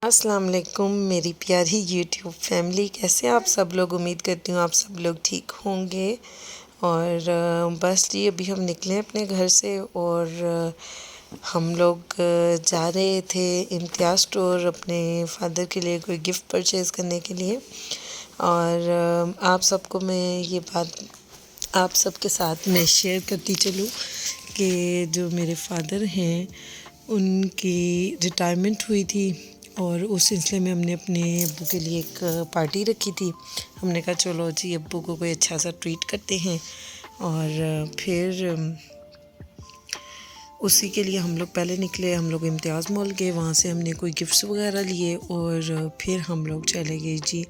अस्सलाम वालेकुम मेरी प्यारी यूट्यूब फैमिली, कैसे आप सब लोग। उम्मीद करती हूँ आप सब लोग ठीक होंगे। और बस जी अभी हम निकले अपने घर से और हम लोग जा रहे थे इम्तियाज़ स्टोर अपने फादर के लिए कोई गिफ्ट परचेज़ करने के लिए। और आप सबको मैं ये बात आप सबके साथ मैं शेयर करती चलूँ कि जो मेरे फादर हैं उनकी रिटायरमेंट हुई थी और उस सिलसिले में हमने अपने अब्बू के लिए एक पार्टी रखी थी। हमने कहा चलो जी अब्बू को कोई अच्छा सा ट्रीट करते हैं। और फिर उसी के लिए हम लोग पहले निकले। हम लोग इम्तियाज़ मॉल गए, वहाँ से हमने कोई गिफ्ट्स वगैरह लिए और फिर हम लोग चले गए जी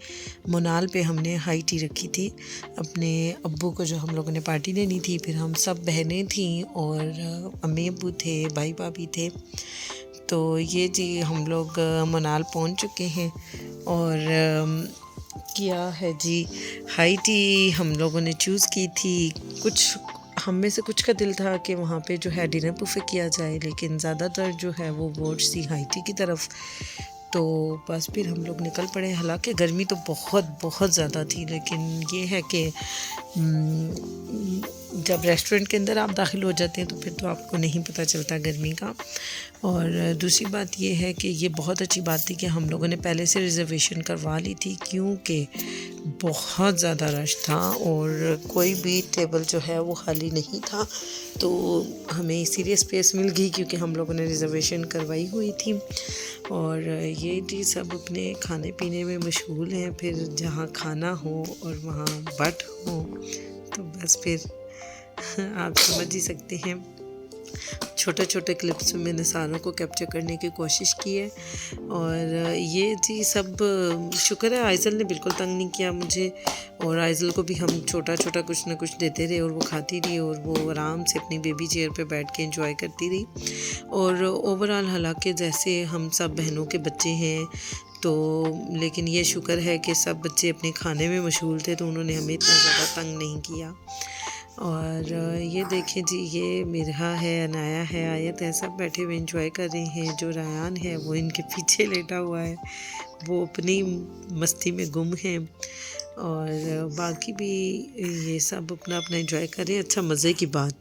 मोनाल पे। हमने हाई टी रखी थी अपने अब्बू को, जो हम लोगों ने पार्टी देनी थी। फिर हम सब बहनें थीं और अम्मी अब्बू थे, भाई भाभी थे। तो ये जी हम लोग मनाल पहुंच चुके हैं और किया है जी हाई टी हम लोगों ने चूज़ की थी। कुछ हम में से कुछ का दिल था कि वहाँ पे जो है डिनर बुफे किया जाए, लेकिन ज़्यादातर जो है वो वोट सी हाई टी की तरफ। तो बस फिर हम लोग निकल पड़े। हालांकि गर्मी तो बहुत बहुत ज़्यादा थी, लेकिन ये है कि जब रेस्टोरेंट के अंदर आप दाखिल हो जाते हैं तो फिर तो आपको नहीं पता चलता गर्मी का। और दूसरी बात ये है कि ये बहुत अच्छी बात थी कि हम लोगों ने पहले से रिज़र्वेशन करवा ली थी, क्योंकि बहुत ज़्यादा रश था और कोई भी टेबल जो है वो खाली नहीं था। तो हमें इसीलिए स्पेस मिल गई क्योंकि हम लोगों ने रिज़र्वेशन करवाई हुई थी। और ये जी सब अपने खाने पीने में मशगूल हैं। फिर जहाँ खाना हो और वहाँ बट हो तो बस फिर आप समझ ही सकते हैं। छोटे छोटे क्लिप्स में मैंने सारों को कैप्चर करने की कोशिश की है। और ये जी सब शुक्र है आइज़ल ने बिल्कुल तंग नहीं किया मुझे, और आइज़ल को भी हम छोटा छोटा कुछ ना कुछ देते रहे और वो खाती रही और वो आराम से अपनी बेबी चेयर पे बैठ के एंजॉय करती रही। और ओवरऑल हालांकि जैसे हम सब बहनों के बच्चे हैं तो, लेकिन ये शुक्र है कि सब बच्चे अपने खाने में मशगूल थे तो उन्होंने हमें इतना ज़्यादा तंग नहीं किया। और ये देखें जी ये मिरहा है, अनाया है, आयत है, सब बैठे हुए एंजॉय कर रहे हैं। जो रायान है वो इनके पीछे लेटा हुआ है, वो अपनी मस्ती में गुम है। और बाकी भी ये सब अपना अपना एंजॉय कर रहे हैं। अच्छा मज़े की बात,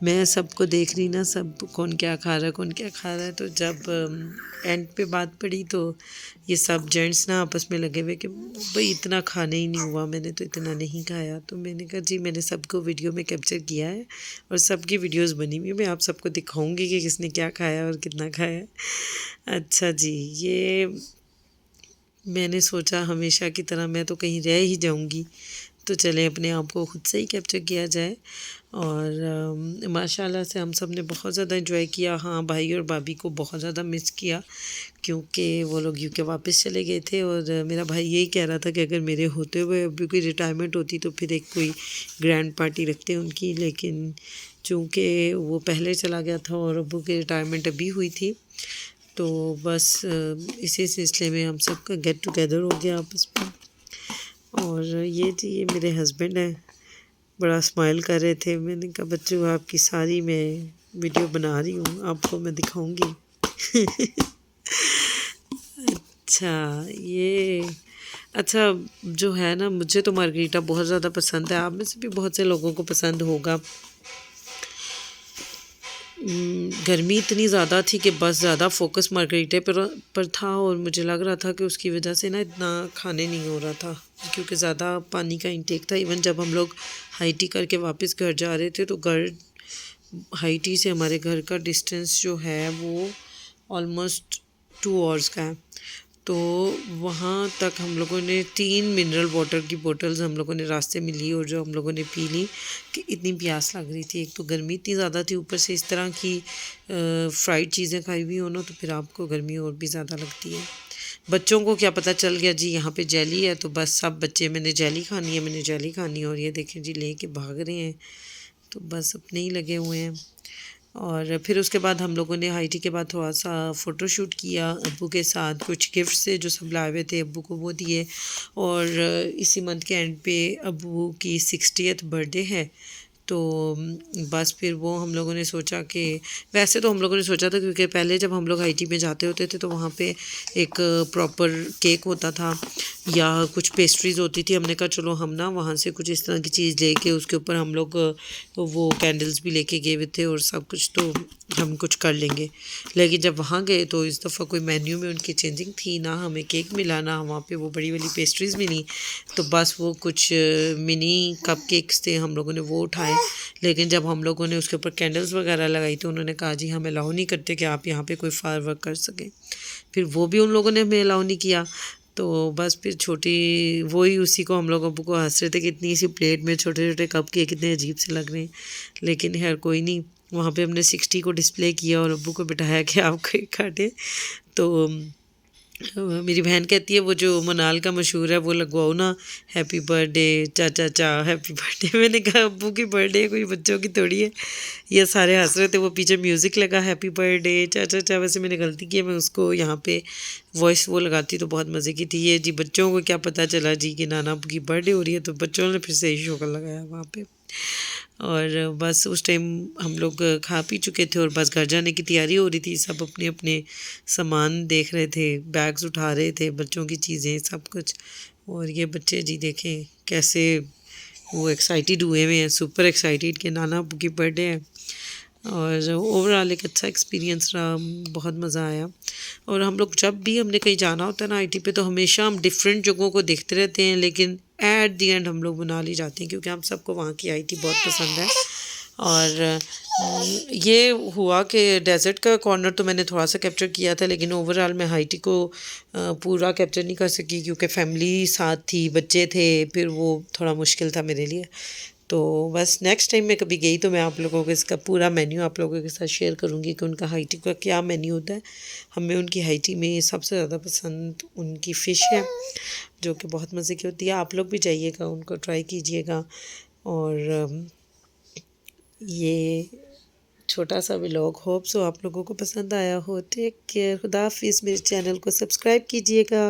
मैं सबको देख रही ना, सब कौन क्या खा रहा है कौन क्या खा रहा है। तो जब एंड पे बात पड़ी तो ये सब जेंट्स ना आपस में लगे हुए कि भाई इतना खाने ही नहीं हुआ, मैंने तो इतना नहीं खाया। तो मैंने कहा जी मैंने सबको वीडियो में कैप्चर किया है और सबकी वीडियोस बनी हुई है, मैं आप सबको दिखाऊंगी कि किसने क्या खाया और कितना खाया। अच्छा जी, ये मैंने सोचा हमेशा की तरह मैं तो कहीं रह ही जाऊंगी, तो चले अपने आप को ख़ुद से ही कैप्चर किया जाए। और माशाल्लाह से हम सब ने बहुत ज़्यादा एंजॉय किया। हाँ, भाई और भाभी को बहुत ज़्यादा मिस किया क्योंकि वो लोग यूके वापस चले गए थे। और मेरा भाई यही कह रहा था कि अगर मेरे होते हुए अभी कोई रिटायरमेंट होती तो फिर एक कोई ग्रैंड पार्टी रखते उनकी, लेकिन चूँकि वो पहले चला गया था और अब्बू की रिटायरमेंट अभी हुई थी तो बस इसी सिलसिले में हम सब का गेट टुगेदर हो गया आपस में। और ये जी ये मेरे हस्बैंड हैं, बड़ा स्माइल कर रहे थे। मैंने कहा बच्चों आपकी सारी मैं वीडियो बना रही हूँ, आपको मैं दिखाऊंगी। अच्छा ये अच्छा जो है ना, मुझे तो मार्गरीटा बहुत ज़्यादा पसंद है, आप में से भी बहुत से लोगों को पसंद होगा। गर्मी इतनी ज़्यादा थी कि बस ज़्यादा फोकस मार्गरीटे पर था और मुझे लग रहा था कि उसकी वजह से ना इतना खाने नहीं हो रहा था क्योंकि ज़्यादा पानी का इंटेक था। इवन जब हम लोग हाई टी करके वापस घर जा रहे थे तो घर हाई टी से हमारे घर का डिस्टेंस जो है वो ऑलमोस्ट 2 आवर्स का है। तो वहाँ तक हम लोगों ने 3 मिनरल वाटर की बोतल्स हम लोगों ने रास्ते में ली और जो हम लोगों ने पी ली कि इतनी प्यास लग रही थी। एक तो गर्मी इतनी ज़्यादा थी, ऊपर से इस तरह की फ्राइड चीज़ें खाई हुई हो ना तो फिर आपको गर्मी और भी ज़्यादा लगती है। बच्चों को क्या पता चल गया जी यहाँ पे जेली है, तो बस सब बच्चे मैंने जेली खानी है मैंने जेली खानी है, और ये देखें जी ले के भाग रहे हैं, तो बस अपने ही लगे हुए हैं। और फिर उसके बाद हम लोगों ने हाई टी के बाद थोड़ा सा फ़ोटोशूट किया अब्बू के साथ। कुछ गिफ्ट से जो सब लाए हुए थे अब्बू को वो दिए। और इसी मंथ के एंड पे अब्बू की 60th बर्थडे है तो बस फिर वो हम लोगों ने सोचा कि वैसे तो हम लोगों ने सोचा था, क्योंकि पहले जब हम लोग हाईटी में जाते होते थे तो वहाँ पे एक प्रॉपर केक होता था या कुछ पेस्ट्रीज़ होती थी। हमने कहा चलो हम ना वहाँ से कुछ इस तरह की चीज़ लेके उसके ऊपर हम लोग वो कैंडल्स भी लेके गए हुए थे और सब कुछ, तो हम कुछ कर लेंगे। लेकिन जब वहाँ गए तो इस दफ़ा कोई मेन्यू में उनकी चेंजिंग थी, ना हमें केक मिला ना वहाँ पे वो बड़ी वाली पेस्ट्रीज़ मिली। तो बस वो कुछ मिनी कप केक्स थे, हम लोगों ने वो उठाए। लेकिन जब हम लोगों ने उसके ऊपर कैंडल्स वगैरह लगाई तो उन्होंने कहा जी हम अलाउ नहीं करते कि आप यहाँ पे कोई फायर वर्क कर सकें। फिर वो भी उन लोगों ने हमें अलाउ नहीं किया। तो बस फिर छोटी वही उसी को हम लोग अब्बू को हंस रहे थे कि इतनी सी प्लेट में छोटे छोटे कप केक कितने अजीब से लग रहे हैं। लेकिन खैर कोई नहीं, वहाँ पे हमने 60 को डिस्प्ले किया और अब्बू को बिठाया कि आप केक काटें। तो मेरी बहन कहती है वो जो मनाल का मशहूर है वो लगवाओ ना, हैप्पी बर्थडे चाचा चा हैप्पी बर्थडे। मैंने कहा अब्बू की बर्थडे कोई बच्चों की थोड़ी है। ये सारे हंस रहे थे, वो पीछे म्यूज़िक लगा हैप्पी बर्थडे चाचा चा। वैसे मैंने गलती की है, मैं उसको यहाँ पे वॉइस वो लगाती तो बहुत मज़े की थी। ये जी बच्चों को क्या पता चला जी कि नाना की बर्थडे हो रही है, तो बच्चों ने फिर से ही शोकर लगाया वहाँ पे। और बस उस टाइम हम लोग खा पी चुके थे और बस घर जाने की तैयारी हो रही थी। सब अपने अपने सामान देख रहे थे, बैग्स उठा रहे थे, बच्चों की चीज़ें सब कुछ। और ये बच्चे जी देखें कैसे वो एक्साइटेड हुए हुए हैं, सुपर एक्साइटेड कि नाना अब्बू की बर्थडे है। और ओवरऑल एक अच्छा एक्सपीरियंस रहा, बहुत मज़ा आया। और हम लोग जब भी हमने कहीं जाना होता है ना आईटी पे, तो हमेशा हम डिफरेंट जगहों को देखते रहते हैं, लेकिन एट दी एंड हम लोग मनाली जाते हैं क्योंकि हम सबको वहाँ की आईटी बहुत पसंद है। और ये हुआ कि डेज़र्ट का कॉर्नर तो मैंने थोड़ा सा कैप्चर किया था, लेकिन ओवरऑल मैं हाईटी को पूरा कैप्चर नहीं कर सकी क्योंकि फैमिली साथ थी, बच्चे थे, फिर वो थोड़ा मुश्किल था मेरे लिए। तो बस नेक्स्ट टाइम मैं कभी गई तो मैं आप लोगों को इसका पूरा मेन्यू आप लोगों के साथ शेयर करूँगी कि उनका हाईटी का क्या मेन्यू होता है। हमें उनकी हाईटी में सबसे ज़्यादा पसंद उनकी फ़िश है, जो कि बहुत मज़े की होती है। आप लोग भी जाइएगा, उनको ट्राई कीजिएगा। और ये छोटा सा व्लॉग होप सो आप लोगों को पसंद आया हो। टेक केयर, खुदा हाफिज़। मेरे चैनल को सब्सक्राइब कीजिएगा।